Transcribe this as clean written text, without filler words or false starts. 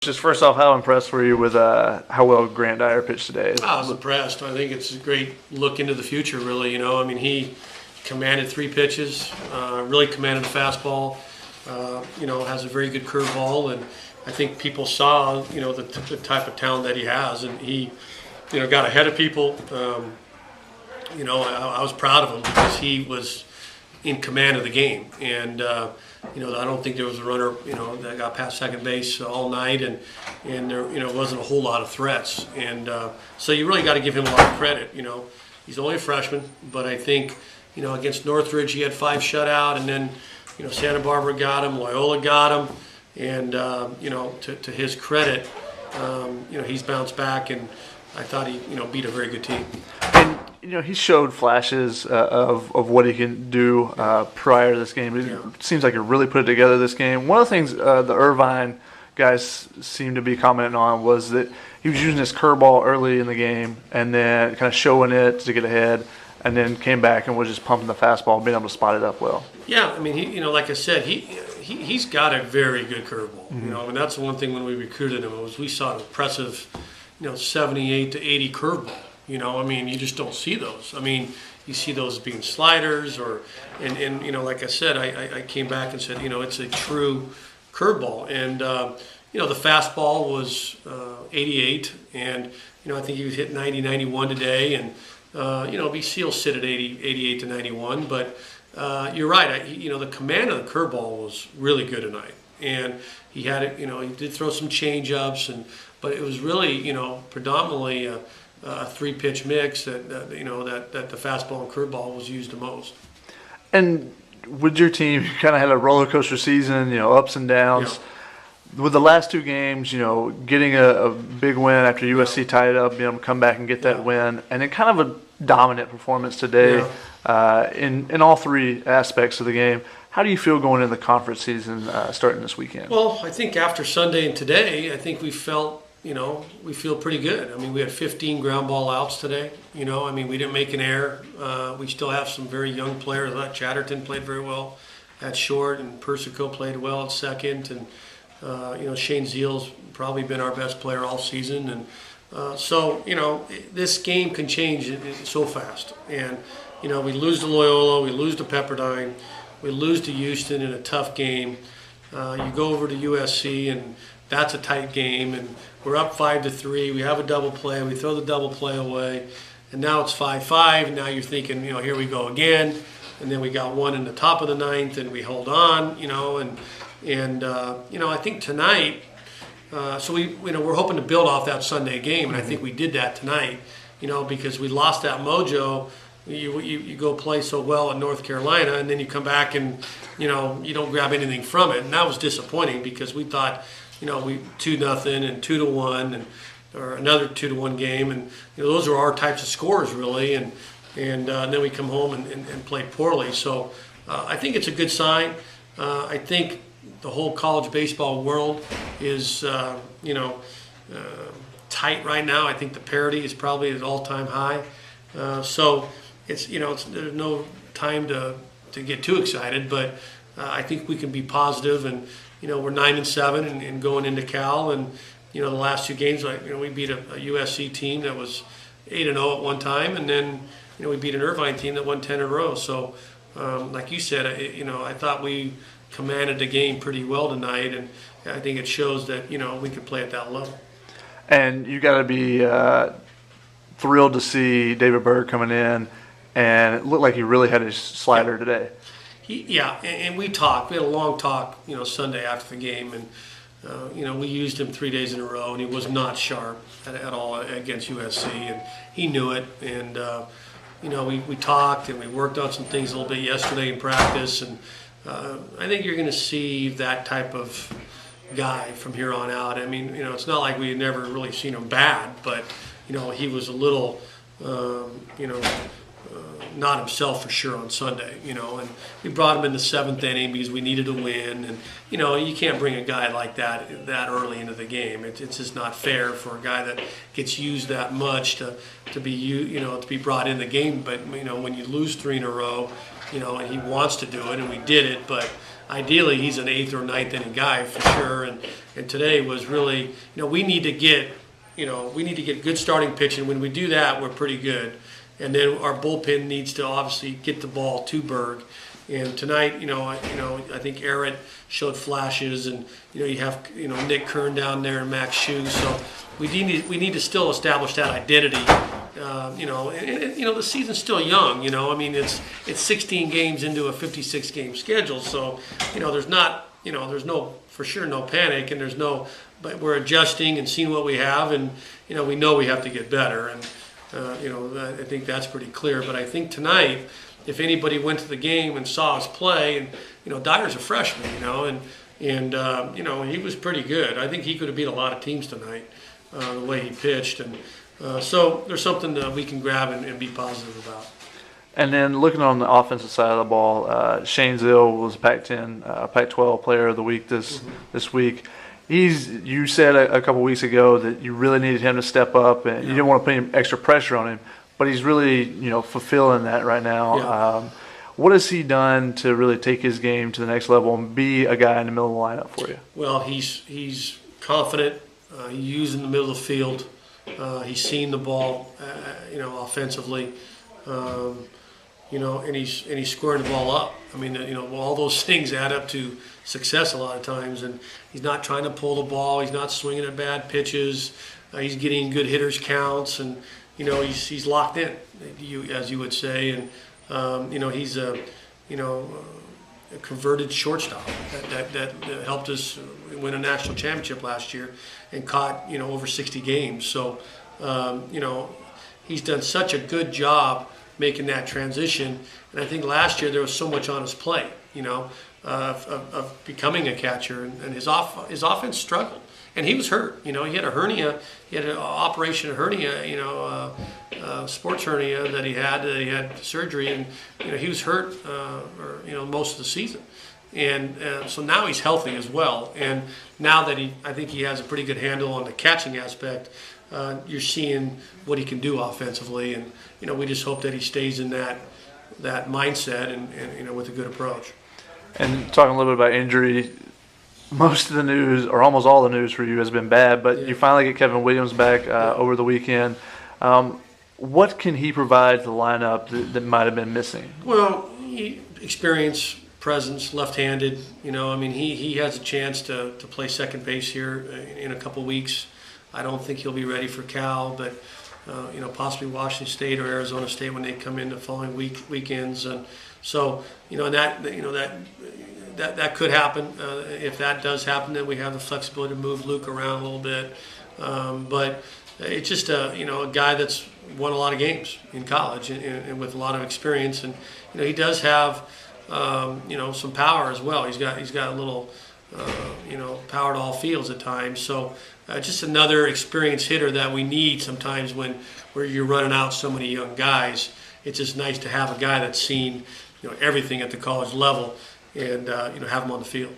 Just first off, how impressed were you with how well Grant Dyer pitched today? I was impressed. I think it's a great look into the future, really. He commanded 3 pitches, really commanded a fastball, has a very good curveball, and I think people saw, the type of talent that he has, and he, got ahead of people. I was proud of him because he was in command of the game, and I don't think there was a runner, that got past second base all night, and there, wasn't a whole lot of threats, and so you really got to give him a lot of credit. He's only a freshman, but I think, against Northridge he had 5 shutout, and then, Santa Barbara got him, Loyola got him, and to his credit, he's bounced back, and I thought he, beat a very good team. And he showed flashes of what he can do prior to this game. It seems like he really put it together this game. One of the things the Irvine guys seemed to be commenting on was that he was using his curveball early in the game and then kind of showing it to get ahead, and then came back and was just pumping the fastball and being able to spot it up well. Yeah, I mean, he, like I said, he's got a very good curveball. Mm-hmm. That's the one thing when we recruited him was we saw an impressive, 78 to 80 curveball. You just don't see those. You see those being sliders and like I said, I came back and said, it's a true curveball. And, the fastball was 88, and, I think he was hit 90, 91 today. And, BC will sit at 88 to 91. But you're right. The command of the curveball was really good tonight. And he had it, he did throw some change-ups, but it was really, predominantly a 3-pitch mix that the fastball and curveball was used the most. And with your team, you kind of had a roller coaster season, ups and downs. Yeah. With the last 2 games, getting a big win after USC tied it up, being able to come back and get that win, and then kind of a dominant performance today in all 3 aspects of the game. How do you feel going into the conference season starting this weekend? Well, I think after Sunday and today, I think we felt, we feel pretty good. We had 15 ground ball outs today. We didn't make an error. We still have some very young players. I thought Chatterton played very well at short, and Persico played well at second. And, Shane Zeile's probably been our best player all season. And so, this game can change so fast. And, we lose to Loyola, we lose to Pepperdine, we lose to Houston in a tough game. You go over to USC, and that's a tight game, and we're up 5-3. We have a double play. We throw the double play away, and now it's 5-5. And now you're thinking, here we go again. And then we got one in the top of the 9th, and we hold on, I think tonight. So we're hoping to build off that Sunday game, and I think we did that tonight, because we lost that mojo. You go play so well in North Carolina, and then you come back and you don't grab anything from it, and that was disappointing because we thought we 2-0 and 2-1 or another 2-1 game, and those are our types of scores really, and then we come home and play poorly. So I think it's a good sign. I think the whole college baseball world is tight right now. I think the parity is probably at an all-time high. So it's there's no time to get too excited, but I think we can be positive, and we're 9-7 and going into Cal, and the last 2 games, we beat a USC team that was 8-0 at one time, and then we beat an Irvine team that won 10 in a row. So like you said, I thought we commanded the game pretty well tonight, and I think it shows that we can play at that level. And you got to be thrilled to see David Berg coming in, and it looked like he really had his slider today. And we talked. We had a long talk, Sunday after the game, and we used him 3 days in a row, and he was not sharp at all against USC, and he knew it. And we talked and we worked on some things a little bit yesterday in practice, and I think you're going to see that type of guy from here on out. It's not like we had never really seen him bad, but he was a little, not himself for sure on Sunday, and we brought him in the 7th inning because we needed to win, and you can't bring a guy like that early into the game. It's just not fair for a guy that gets used that much to be brought in the game. But when you lose 3 in a row, and he wants to do it, and we did it, but ideally he's an 8th or 9th inning guy for sure. And today was really, we need to get good starting pitching. When we do that, we're pretty good. And then our bullpen needs to obviously get the ball to Berg. And tonight, I think Arrett showed flashes, and you have Nick Kern down there and Max Hughes. So we need to still establish that identity. The season's still young. It's 16 games into a 56 game schedule. So there's no panic, and but we're adjusting and seeing what we have, and we know we have to get better, and I think that's pretty clear. But I think tonight, if anybody went to the game and saw us play, and Dyer's a freshman, and he was pretty good. I think he could have beat a lot of teams tonight, the way he pitched, and so there's something that we can grab and be positive about. And then looking on the offensive side of the ball, Shane Zeile was Pac-10, Pac-12 Player of the Week this week. You said a couple weeks ago that you really needed him to step up, and you didn't want to put any extra pressure on him. But he's really, fulfilling that right now. Yeah. What has he done to really take his game to the next level and be a guy in the middle of the lineup for you? Well, he's confident. He's using the middle of the field. He's seeing the ball, offensively. And he's scoring the ball up. All those things add up to success a lot of times. And he's not trying to pull the ball. He's not swinging at bad pitches. He's getting good hitters counts, and he's locked in, as you would say. And he's a converted shortstop that helped us win a national championship last year and caught over 60 games. So he's done such a good job making that transition. And I think last year there was so much on his plate, of becoming a catcher, and his offense struggled. And he was hurt. He had a hernia. He had an operation of hernia, sports hernia that he had surgery, and he was hurt, most of the season. And so now he's healthy as well. And now that I think he has a pretty good handle on the catching aspect, you're seeing what he can do offensively. And we just hope that he stays in that mindset and with a good approach. And talking a little bit about injury, most of the news, or almost all the news for you, has been bad, but you finally get Kevin Williams back over the weekend. What can he provide to the lineup that might have been missing? Well, experience, presence, left-handed. He has a chance to play second base here in a couple weeks. I don't think he'll be ready for Cal, but possibly Washington State or Arizona State when they come in the following weekends. And so that could happen. If that does happen, then we have the flexibility to move Luke around a little bit. But it's just a guy that's won a lot of games in college and with a lot of experience, and he does have some power as well. He's got a little power to all fields at times. So just another experienced hitter that we need sometimes where you're running out so many young guys. It's just nice to have a guy that's seen everything at the college level, and have him on the field.